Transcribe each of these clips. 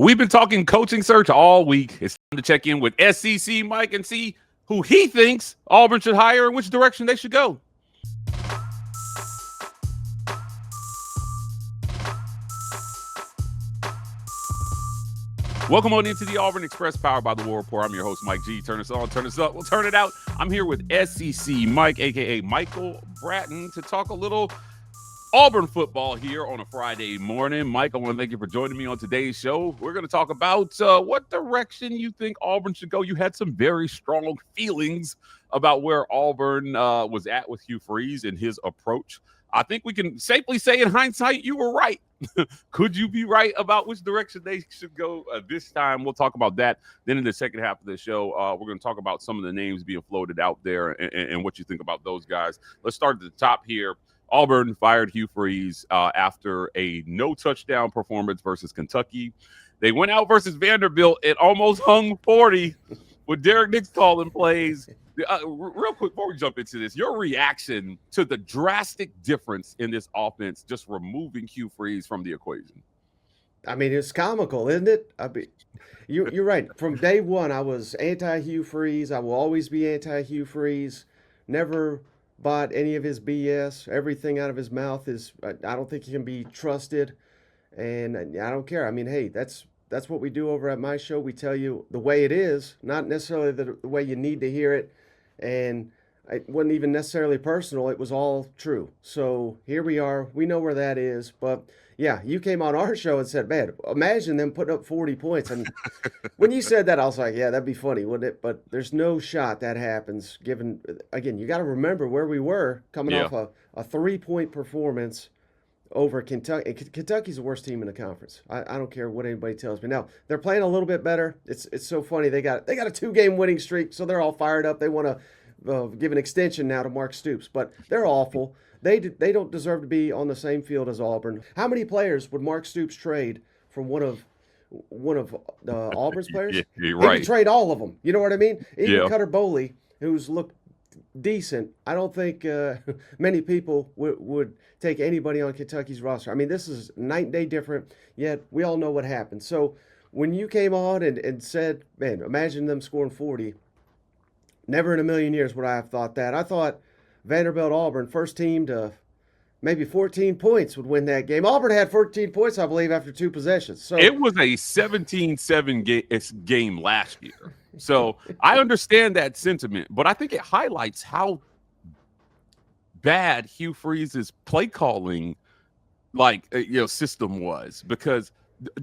We've been talking coaching search all week. It's time to check in with SEC Mike and see who he thinks Auburn should hire and which direction they should go. Welcome on into the Auburn Express, powered by the War Report. I'm your host, Mike G. Turn us on, turn us up, we'll turn it out. I'm here with SEC Mike, a.k.a. Michael Bratton, to talk a little Auburn football here on a Friday morning. Mike, I want to thank you for joining me on today's show. We're going to talk about what direction you think Auburn should go. You had some very strong feelings about where Auburn was at with Hugh Freeze and his approach. I think we can safely say in hindsight, you were right. Could you be right about which direction they should go this time? We'll talk about that. Then in the second half of the show, we're going to talk about some of the names being floated out there and what you think about those guys. Let's start at the top here. Auburn fired Hugh Freeze after a no-touchdown performance versus Kentucky. They went out versus Vanderbilt and almost hung 40 with Derek Nix calling plays. Real quick, before we jump into this, your reaction to the drastic difference in this offense, just removing Hugh Freeze from the equation. I mean, it's comical, isn't it? I mean, you're right. From day one, I was anti-Hugh Freeze. I will always be anti-Hugh Freeze. Never bought any of his BS. Everything out of his mouth is, I don't think he can be trusted, and I don't care. I mean, hey, that's what we do over at my show. We tell you the way it is, not necessarily the way you need to hear it, and it wasn't even necessarily personal. It was all true. So here we are. We know where that is, but yeah, you came on our show and said, man, imagine them putting up 40 points. And when you said that, I was like, yeah, that'd be funny, wouldn't it? But there's no shot that happens, given, again, you got to remember where we were coming off a 3-point performance over Kentucky. Kentucky's the worst team in the conference. I don't care what anybody tells me. Now, they're playing a little bit better. It's so funny. They got a 2-game winning streak, so they're all fired up. They want to give an extension now to Mark Stoops, but they're awful. They don't deserve to be on the same field as Auburn. How many players would Mark Stoops trade from one of Auburn's players? Yeah, you're He right. would trade all of them. You know what I mean? Even Yeah. Cutter Boley, who's looked decent, I don't think many people would take anybody on Kentucky's roster. I mean, this is night and day different, yet we all know what happened. So when you came on and said, man, imagine them scoring 40, never in a million years would I have thought that. I thought Vanderbilt Auburn, first team to maybe 14 points, would win that game. Auburn had 14 points, I believe, after 2 possessions. So It was a 17-7 game last year. So I understand that sentiment, but I think it highlights how bad Hugh Freeze's play calling system was, because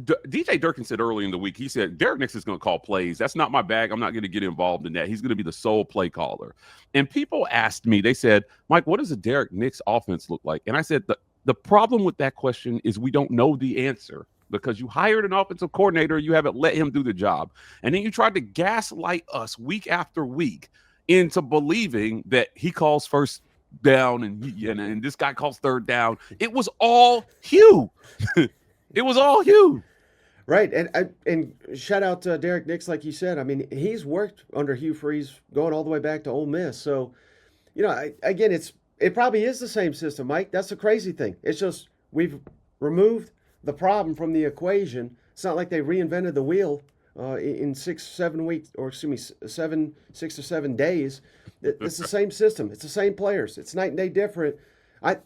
DJ Durkin said early in the week, he said, Derek Nix is going to call plays. That's not my bag. I'm not going to get involved in that. He's going to be the sole play caller. And people asked me, they said, Mike, what does a Derek Nix offense look like? And I said, the problem with that question is we don't know the answer, because you hired an offensive coordinator, you haven't let him do the job. And then you tried to gaslight us week after week into believing that he calls first down and this guy calls third down. It was all Hugh. It was all Hugh. right, and shout out to Derek Nix, like you said. I mean, he's worked under Hugh Freeze going all the way back to Ole Miss. So, again, it probably is the same system, Mike. That's the crazy thing. It's just we've removed the problem from the equation. It's not like they reinvented the wheel in 6-7 weeks, or excuse me, 6 or 7 days. It's the same system. It's the same players. It's night and day different.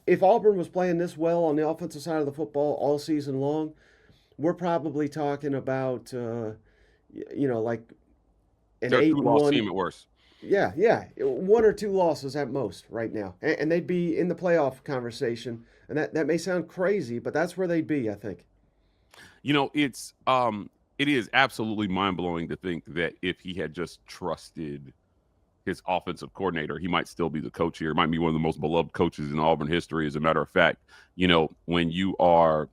If Auburn was playing this well on the offensive side of the football all season long, we're probably talking about, like an They're a 2-loss 8-1 team at worst. Yeah, 1 or 2 losses at most right now, and they'd be in the playoff conversation. And that may sound crazy, but that's where they'd be, I think. It is absolutely mind-blowing to think that if he had just trusted his offensive coordinator, he might still be the coach here. He might be one of the most beloved coaches in Auburn history. As a matter of fact, when you are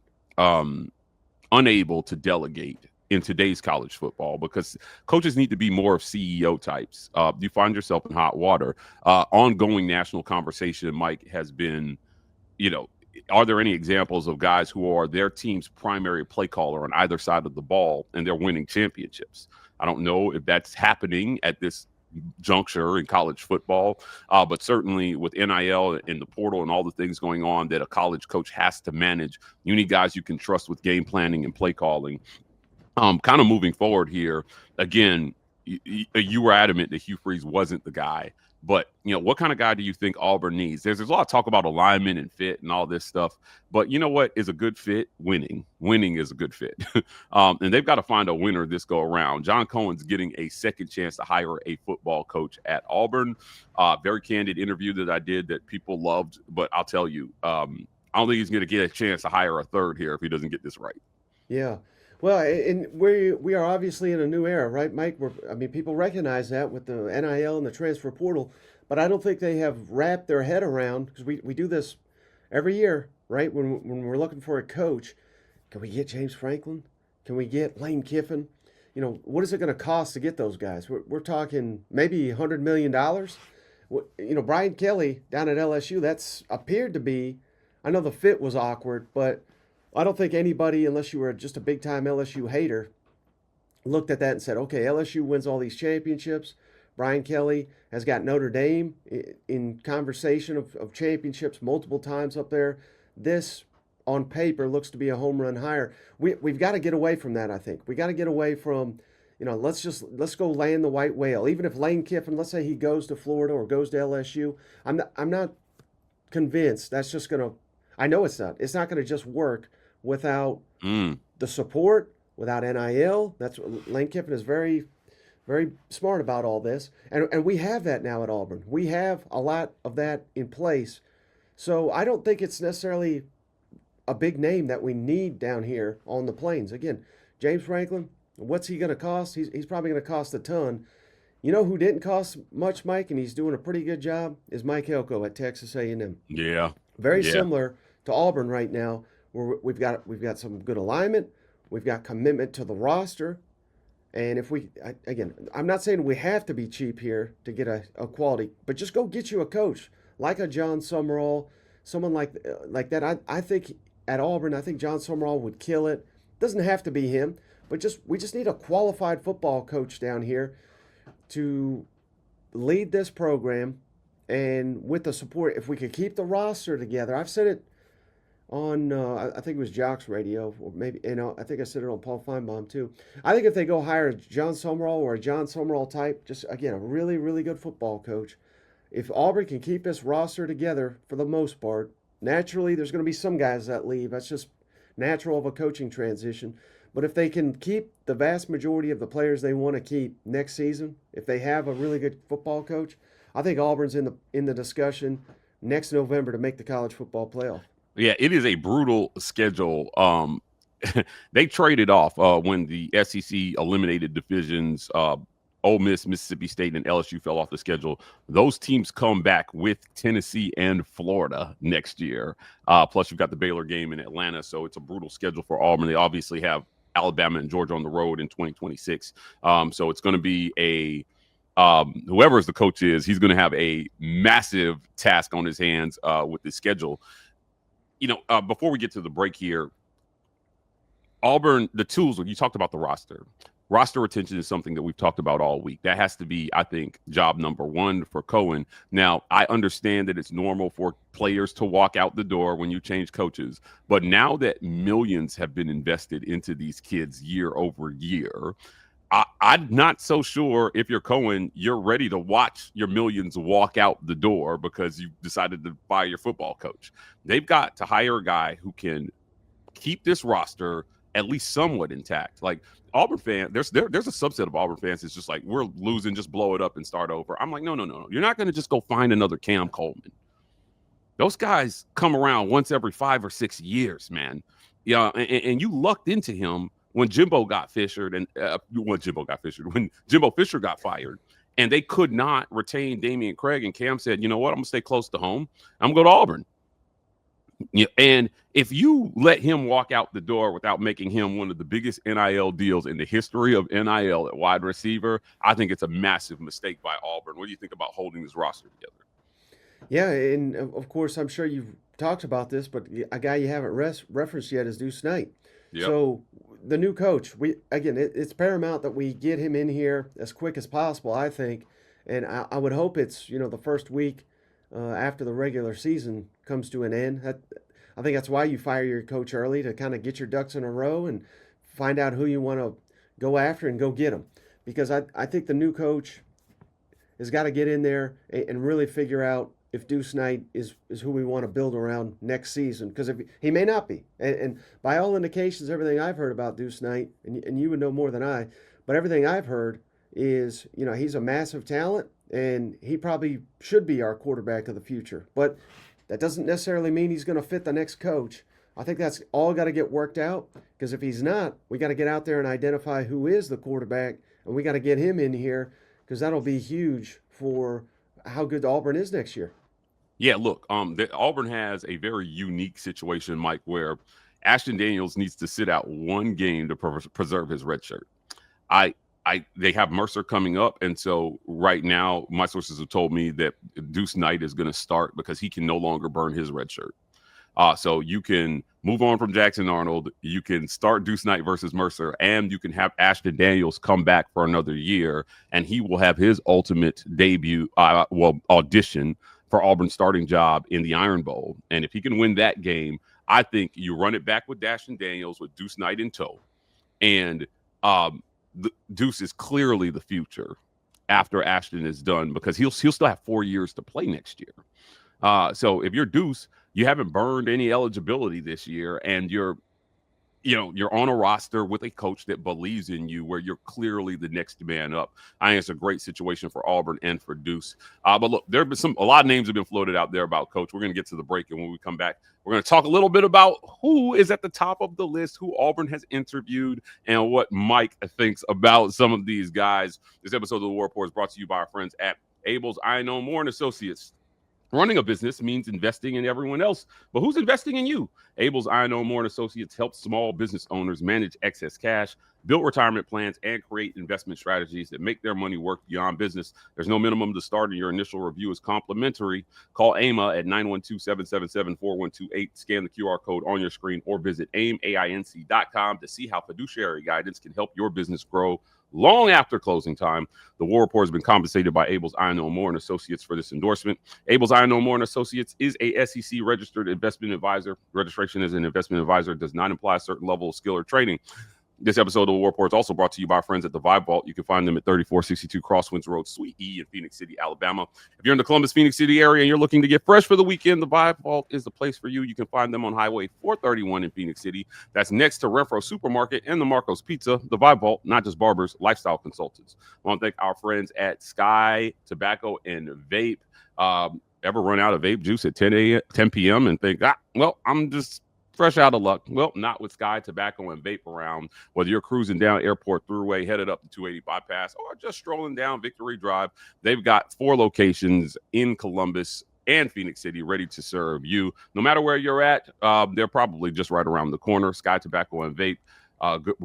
unable to delegate in today's college football, because coaches need to be more of CEO types, you find yourself in hot water. Ongoing national conversation, Mike, has been, are there any examples of guys who are their team's primary play caller on either side of the ball and they're winning championships? I don't know if that's happening at this juncture in college football, but certainly with NIL and the portal and all the things going on that a college coach has to manage, you need guys you can trust with game planning and play calling. Kind of moving forward here, again, you were adamant that Hugh Freeze wasn't the guy, but what kind of guy do you think Auburn needs? There's a lot of talk about alignment and fit and all this stuff, but you know what is a good fit? Winning. Winning is a good fit, and they've got to find a winner this go around. John Cohen's getting a second chance to hire a football coach at Auburn. Very candid interview that I did that people loved, but I'll tell you, I don't think he's going to get a chance to hire a third here if he doesn't get this right. Yeah. Well, and we are obviously in a new era, right, Mike? I mean, people recognize that with the NIL and the transfer portal, but I don't think they have wrapped their head around, because we do this every year, right? When we're looking for a coach, can we get James Franklin? Can we get Lane Kiffin? What is it going to cost to get those guys? We're talking maybe $100 million. Brian Kelly down at LSU, that's appeared to be. I know the fit was awkward, but I don't think anybody, unless you were just a big time LSU hater, looked at that and said, okay, LSU wins all these championships. Brian Kelly has got Notre Dame in conversation of championships multiple times up there. This, on paper, looks to be a home run hire. We've got to get away from that, I think. We got to get away from, let's go land the white whale. Even if Lane Kiffin, let's say he goes to Florida or goes to LSU, I'm not convinced that's just going to, I know it's not. It's not going to just work without the support, without NIL. Lane Kiffin is very, very smart about all this. And we have that now at Auburn. We have a lot of that in place. So I don't think it's necessarily a big name that we need down here on the Plains. Again, James Franklin, what's he going to cost? He's probably going to cost a ton. You know who didn't cost much, Mike, and he's doing a pretty good job, is Mike Elko at Texas A&M. Yeah. Very similar to Auburn right now, where we've got some good alignment, we've got commitment to the roster, and again, I'm not saying we have to be cheap here to get a quality, but just go get you a coach like a John Sumrall, someone like that. I think at Auburn, I think John Sumrall would kill it. Doesn't have to be him, but we just need a qualified football coach down here to lead this program, and with the support, if we could keep the roster together. I've said it on, I think it was Jock's Radio, or maybe, I think I said it on Paul Feinbaum too. I think if they go hire John Sumrall or a John Sumrall type, just again, a really, really good football coach, if Auburn can keep this roster together for the most part, naturally there's going to be some guys that leave. That's just natural of a coaching transition. But if they can keep the vast majority of the players they want to keep next season, if they have a really good football coach, I think Auburn's in the discussion next November to make the college football playoff. Yeah, it is a brutal schedule. They traded off when the SEC eliminated divisions. Ole Miss, Mississippi State, and LSU fell off the schedule. Those teams come back with Tennessee and Florida next year. Plus, you've got the Baylor game in Atlanta, so it's a brutal schedule for Auburn. They obviously have Alabama and Georgia on the road in 2026. So it's going to be whoever the coach is, he's going to have a massive task on his hands with the schedule. Before we get to the break here, Auburn, the tools, you talked about the roster. Roster retention is something that we've talked about all week. That has to be, I think, job number one for Cohen. Now, I understand that it's normal for players to walk out the door when you change coaches. But now that millions have been invested into these kids year over year, I'm not so sure if you're Cohen, you're ready to watch your millions walk out the door because you decided to fire your football coach. They've got to hire a guy who can keep this roster at least somewhat intact. Like Auburn fan, there's a subset of Auburn fans that's just like, we're losing, just blow it up and start over. I'm like, no. You're not going to just go find another Cam Coleman. Those guys come around once every 5 or 6 years, man. Yeah, and you lucked into him when Jimbo Fisher got fired, and they could not retain Damian Craig, and Cam said, you know what, I'm going to stay close to home. I'm going to go to Auburn. Yeah, and if you let him walk out the door without making him one of the biggest NIL deals in the history of NIL at wide receiver, I think it's a massive mistake by Auburn. What do you think about holding this roster together? Yeah, and of course, I'm sure you've talked about this, but a guy you haven't referenced yet is Deuce Knight. Yep. So the new coach, it's paramount that we get him in here as quick as possible, I think. And I would hope it's, the first week after the regular season comes to an end. I think that's why you fire your coach early, to kind of get your ducks in a row and find out who you want to go after and go get them. Because I think the new coach has got to get in there and really figure out if Deuce Knight is who we want to build around next season. Because if he may not be, and by all indications, everything I've heard about Deuce Knight, and you would know more than I, but everything I've heard is, he's a massive talent, and he probably should be our quarterback of the future. But that doesn't necessarily mean he's going to fit the next coach. I think that's all got to get worked out, because if he's not, we got to get out there and identify who is the quarterback, and we got to get him in here, because that'll be huge for how good Auburn is next year. Yeah, look, Auburn has a very unique situation, Mike, where Ashton Daniels needs to sit out one game to preserve his red shirt. They have Mercer coming up, and so right now, my sources have told me that Deuce Knight is going to start because he can no longer burn his red shirt. So you can move on from Jackson Arnold, you can start Deuce Knight versus Mercer, and you can have Ashton Daniels come back for another year, and he will have his ultimate debut, audition for Auburn's starting job in the Iron Bowl. And if he can win that game, I think you run it back with Ashton Daniels with Deuce Knight in tow. And Deuce is clearly the future after Ashton is done, because he'll still have 4 years to play next year. So if you're Deuce, you haven't burned any eligibility this year, and you're on a roster with a coach that believes in you, where you're clearly the next man up. I think it's a great situation for Auburn and for Deuce. But look, there have been a lot of names have been floated out there about coach. We're going to get to the break, and when we come back, we're going to talk a little bit about who is at the top of the list, who Auburn has interviewed, and what Mike thinks about some of these guys. This episode of the War Report is brought to you by our friends at Abel's I Know More and Associates. Running a business means investing in everyone else, but who's investing in you? Abel's I Know More and Associates helps small business owners manage excess cash, build retirement plans, and create investment strategies that make their money work beyond business. There's no minimum to start, and your initial review is complimentary. Call AIMA at 912-777-4128. Scan the QR code on your screen, or visit AIMAINC.com to see how fiduciary guidance can help your business grow long after closing time. The War Report has been compensated by Abel's I Know More and Associates for this endorsement. Abel's I Know More and Associates is a SEC registered investment advisor. Registration as an investment advisor does not imply a certain level of skill or training. This episode of the War Report is also brought to you by our friends at the Vibe Vault. You can find them at 3462 Crosswinds Road, Suite E in Phoenix City, Alabama. If you're in the Columbus, Phoenix City area and you're looking to get fresh for the weekend, the Vibe Vault is the place for you. You can find them on Highway 431 in Phoenix City. That's next to Renfro Supermarket and the Marco's Pizza. The Vibe Vault, not just barbers, lifestyle consultants. I want to thank our friends at Sky Tobacco and Vape. Ever run out of vape juice at 10 p.m. and think, I'm just fresh out of luck? Well, not with Sky Tobacco and Vape around. Whether you're cruising down Airport Thruway, headed up the 280 bypass, or just strolling down Victory Drive, they've got 4 locations in Columbus and Phoenix City ready to serve you. No matter where you're at, they're probably just right around the corner. Sky Tobacco and Vape.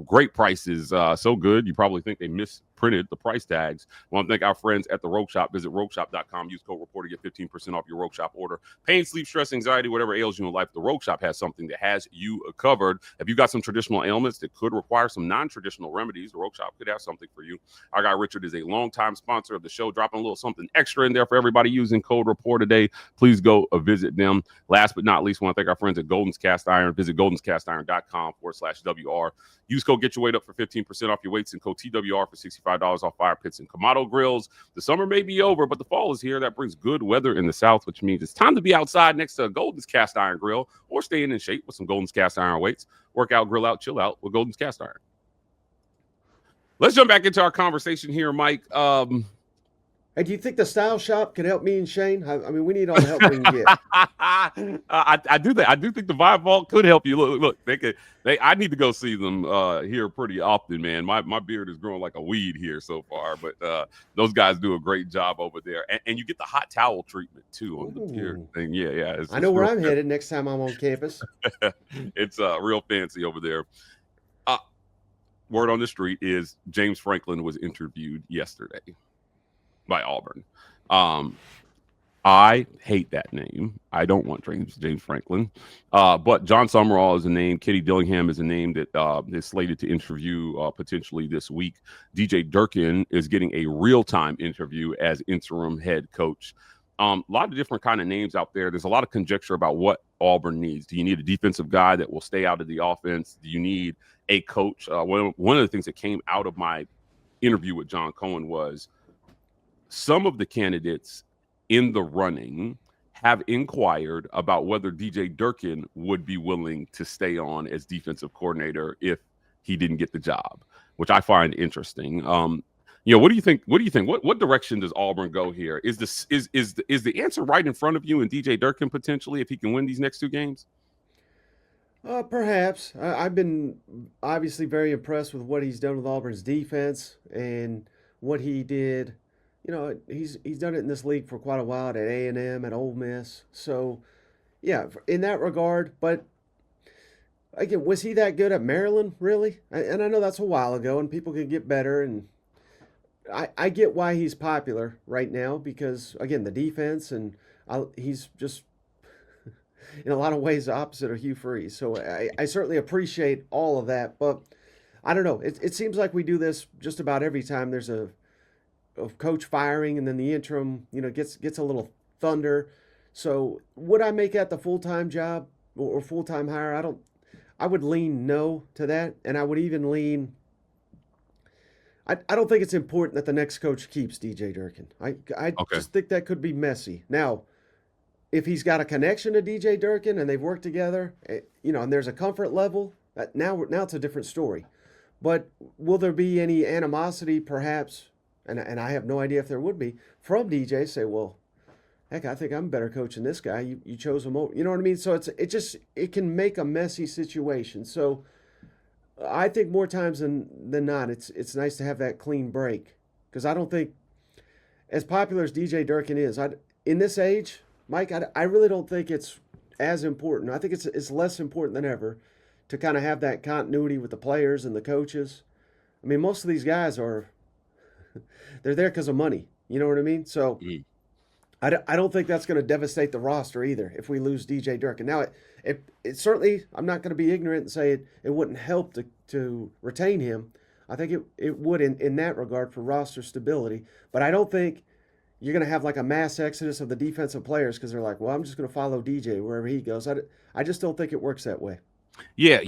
Great prices, so good you probably think they misprinted the price tags. I want to thank our friends at the Rogue Shop. Visit rogueshop.com. Use code REPORTER to get 15% off your Rogue Shop order. Pain, sleep, stress, anxiety, whatever ails you in life, the Rogue Shop has something that has you covered. If you got some traditional ailments that could require some non-traditional remedies, the Rogue Shop could have something for you. Our guy Richard is a longtime sponsor of the show, dropping a little something extra in there for everybody using code REPORT today. Please go visit them. Last but not least, I want to thank our friends at Golden's Cast Iron. Visit goldenscastiron.com/WR. Use code Get Your Weight Up for 15% off your weights, and code TWR for $65 off fire pits and Kamado grills. The summer may be over, but the fall is here. That brings good weather in the South, which means it's time to be outside next to a Golden's Cast Iron grill, or staying in shape with some Golden's Cast Iron weights. Work out, grill out, chill out with Golden's Cast Iron. Let's jump back into our conversation here, Mike. Hey, do you think the Style Shop could help me and Shane? I mean, we need all the help we can get. I do that. I do think the Vibe Vault could help you. Look, I need to go see them here pretty often, man. My beard is growing like a weed here so far, but those guys do a great job over there, and you get the hot towel treatment too on the beard thing. Yeah. I know where I'm headed next time I'm on campus. It's real fancy over there. Word on the street is James Franklin was interviewed yesterday by Auburn. I hate that name. I don't want James Franklin. But John Sumrall is a name. Kitty Dillingham is a name that is slated to interview potentially this week. DJ Durkin is getting a real-time interview as interim head coach. A lot of different kind of names out there. There's a lot of conjecture about what Auburn needs? Do you need a defensive guy that will stay out of the offense? Do you need a coach? One of the things that came out of my interview with John Cohen was some of the candidates in the running have inquired about whether DJ Durkin would be willing to stay on as defensive coordinator if he didn't get the job, which I find interesting. What do you think? What direction does Auburn go here? Is the answer right in front of you in DJ Durkin potentially if he can win these next 2 games? Perhaps. I've been obviously very impressed with what he's done with Auburn's defense and what he did. He's done it in this league for quite a while at A&M, at Ole Miss. So, yeah, in that regard. But again, was he that good at Maryland, really? And I know that's a while ago, and people can get better. And I get why he's popular right now because, again, the defense, and he's just in a lot of ways the opposite of Hugh Freeze. So I certainly appreciate all of that. But I don't know. It seems like we do this just about every time there's a coach firing and then the interim, gets a little thunder. So would I make that the full-time job or full-time hire? I would lean no to that. And I would even lean, I don't think it's important that the next coach keeps DJ Durkin. I Okay. just think that could be messy. Now, if he's got a connection to DJ Durkin and they've worked together, and there's a comfort level, now it's a different story. But will there be any animosity, perhaps? And I have no idea if there would be from DJ. Say, well, heck, I think I'm a better coach than this guy. You chose him over. You know what I mean? So it can make a messy situation. So I think more times than not, it's nice to have that clean break because I don't think, as popular as DJ Durkin is, in this age, Mike, I really don't think it's as important. I think it's less important than ever to kind of have that continuity with the players and the coaches. I mean, most of these guys they're there because of money. You know what I mean? So I don't think that's going to devastate the roster either if we lose DJ Durkin. Now, it certainly, I'm not going to be ignorant and say it wouldn't help to retain him. I think it would in that regard for roster stability. But I don't think you're going to have like a mass exodus of the defensive players because they're like, well, I'm just going to follow DJ wherever he goes. I just don't think it works that way. Yeah,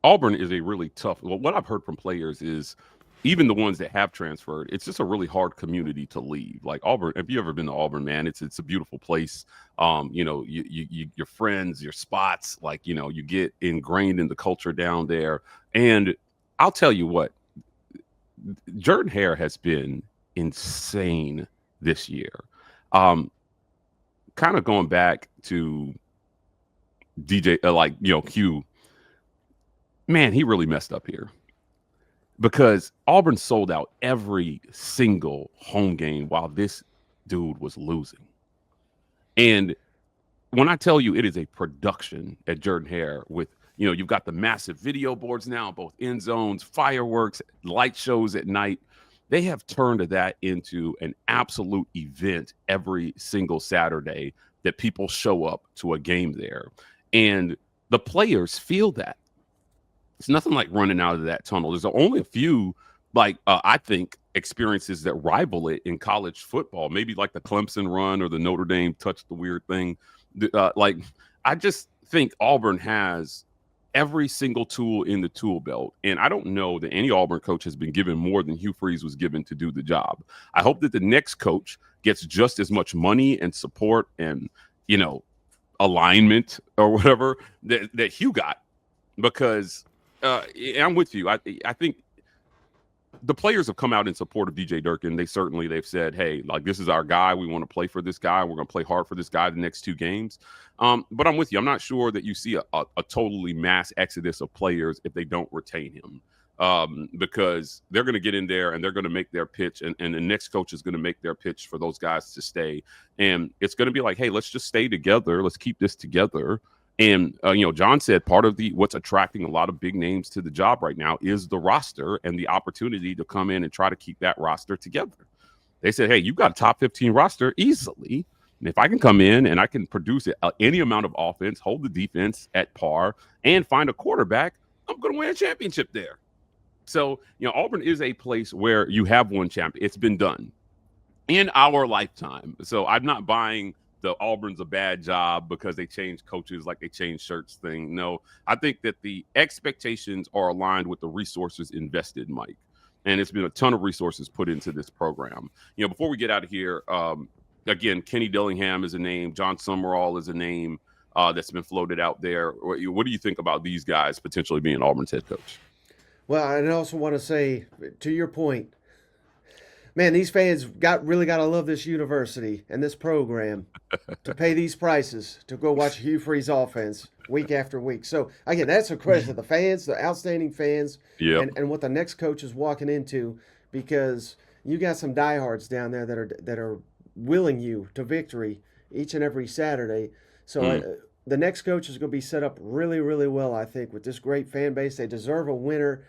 Auburn is a really tough. Well, what I've heard from players is even the ones that have transferred, it's just a really hard community to leave. Like Auburn, if you ever been to Auburn, man, it's a beautiful place. Your friends, your spots, like you get ingrained in the culture down there. And I'll tell you what, Jordan Hare has been insane this year. Kind of going back to DJ, Q. Man, he really messed up here because Auburn sold out every single home game while this dude was losing. And when I tell you it is a production at Jordan Hare with, you've got the massive video boards now, both end zones, fireworks, light shows at night. They have turned that into an absolute event every single Saturday that people show up to a game there. And the players feel that. It's nothing like running out of that tunnel. There's only a few, I think, experiences that rival it in college football. Maybe like the Clemson run or the Notre Dame touch the weird thing. I just think Auburn has every single tool in the tool belt. And I don't know that any Auburn coach has been given more than Hugh Freeze was given to do the job. I hope that the next coach gets just as much money and support and, alignment or whatever that Hugh got, because I'm with you. I think the players have come out in support of DJ Durkin. They've said, hey, this is our guy. We want to play for this guy. We're going to play hard for this guy the next 2 games. But I'm with you. I'm not sure that you see a totally mass exodus of players if they don't retain him, because they're going to get in there and they're going to make their pitch, and the next coach is going to make their pitch for those guys to stay. And it's going to be like, hey, let's just stay together. Let's keep this together. And, John said part of what's attracting a lot of big names to the job right now is the roster and the opportunity to come in and try to keep that roster together. They said, hey, you've got a top 15 roster easily. And if I can come in and I can produce any amount of offense, hold the defense at par, and find a quarterback, I'm going to win a championship there. So, Auburn is a place where you have won champion. It's been done in our lifetime. So I'm not buying the Auburn's a bad job because they changed coaches like they changed shirts thing. No, I think that the expectations are aligned with the resources invested, Mike. And it's been a ton of resources put into this program. Before we get out of here, again, Kenny Dillingham is a name. John Sumrall is a name that's been floated out there. What do you think about these guys potentially being Auburn's head coach? Well, I also want to say, to your point, man, these fans really got to love this university and this program to pay these prices to go watch Hugh Freeze offense week after week. So, again, that's a credit to the fans, the outstanding fans, and what the next coach is walking into, because you got some diehards down there that are willing you to victory each and every Saturday. So the next coach is going to be set up really, really well, I think, with this great fan base. They deserve a winner.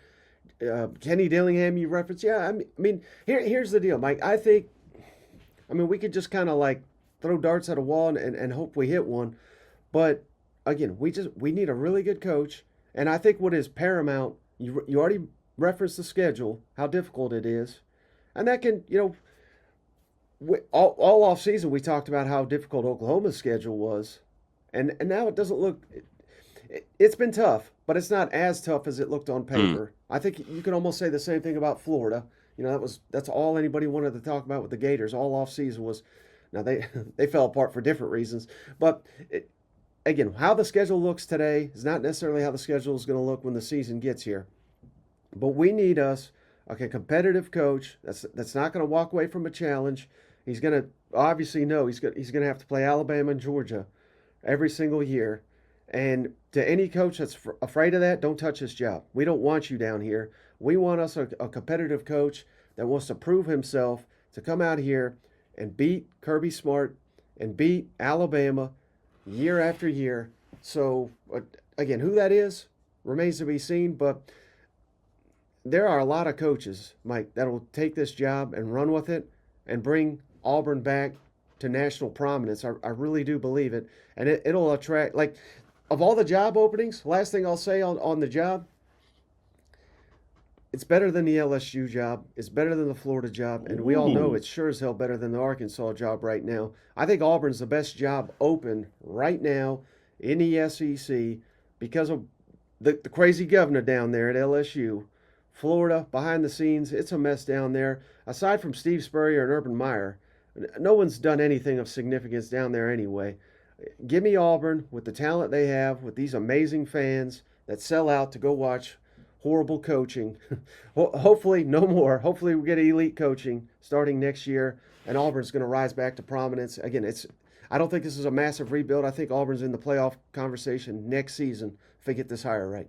Kenny Dillingham, you referenced. Yeah, I mean, here's the deal, Mike. We could just kind of like throw darts at a wall and hope we hit one. But, again, we need a really good coach. And I think what is paramount, you already referenced the schedule, how difficult it is. And that can, all off season we talked about how difficult Oklahoma's schedule was. And now it doesn't look it's been tough, but it's not as tough as it looked on paper. I think you can almost say the same thing about Florida. That's all anybody wanted to talk about with the Gators all off season was. Now they fell apart for different reasons, but again, how the schedule looks today is not necessarily how the schedule is going to look when the season gets here. But we need a competitive coach that's not going to walk away from a challenge. He's going to obviously know he's going to have to play Alabama and Georgia every single year. And to any coach that's afraid of that, don't touch his job. We don't want you down here. We want us a competitive coach that wants to prove himself to come out here and beat Kirby Smart and beat Alabama year after year. So, again, who that is remains to be seen. But there are a lot of coaches, Mike, that will take this job and run with it and bring Auburn back to national prominence. I really do believe it. And it'll attract, like, of all the job openings, last thing I'll say on the job, it's better than the LSU job. It's better than the Florida job. And we all know it's sure as hell better than the Arkansas job right now. I think Auburn's the best job open right now in the SEC because of the crazy governor down there at LSU. Florida, behind the scenes, it's a mess down there. Aside from Steve Spurrier and Urban Meyer, no one's done anything of significance down there anyway. Give me Auburn with the talent they have, with these amazing fans that sell out to go watch horrible coaching. Hopefully, no more. Hopefully, we get elite coaching starting next year, and Auburn's going to rise back to prominence. Again, I don't think this is a massive rebuild. I think Auburn's in the playoff conversation next season if they get this hire right.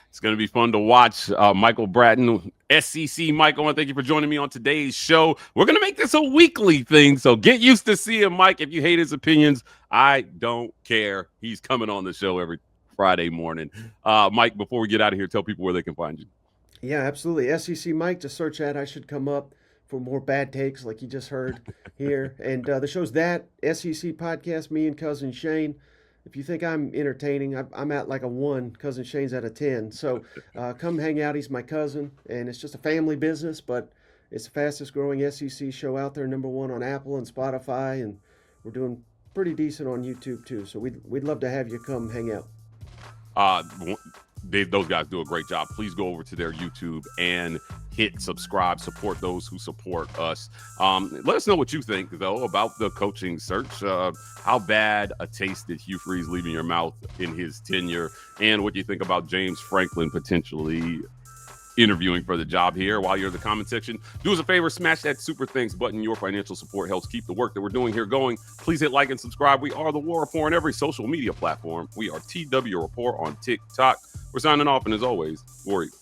It's going to be fun to watch. Michael Bratton, SEC. Michael, I want to thank you for joining me on today's show. We're going to make this a weekly thing, so get used to seeing Mike. If you hate his opinions, I don't care. He's coming on the show every Friday morning. Mike, before we get out of here, tell people where they can find you. Yeah, absolutely. SEC Mike, just search that. I should come up for more bad takes like you just heard here. And the show's that, SEC Podcast, me and Cousin Shane. If you think I'm entertaining, I'm at like a 1. Cousin Shane's at a 10. So come hang out. He's my cousin, and it's just a family business, but it's the fastest growing SEC show out there, #1 on Apple and Spotify, and we're doing pretty decent on YouTube too. So we'd love to have you come hang out. Those guys do a great job. Please go over to their YouTube and hit subscribe. Support those who support us. Let us know what you think, though, about the coaching search. How bad a taste did Hugh Freeze leave in your mouth in his tenure? And what do you think about James Franklin potentially interviewing for the job here? While you're in the comment section, do us a favor, smash that super thanks button. Your financial support helps keep the work that we're doing here going. Please hit like and subscribe. We are the War Report on every social media platform. We are TW Report on TikTok. We're signing off, and as always, War Eagle.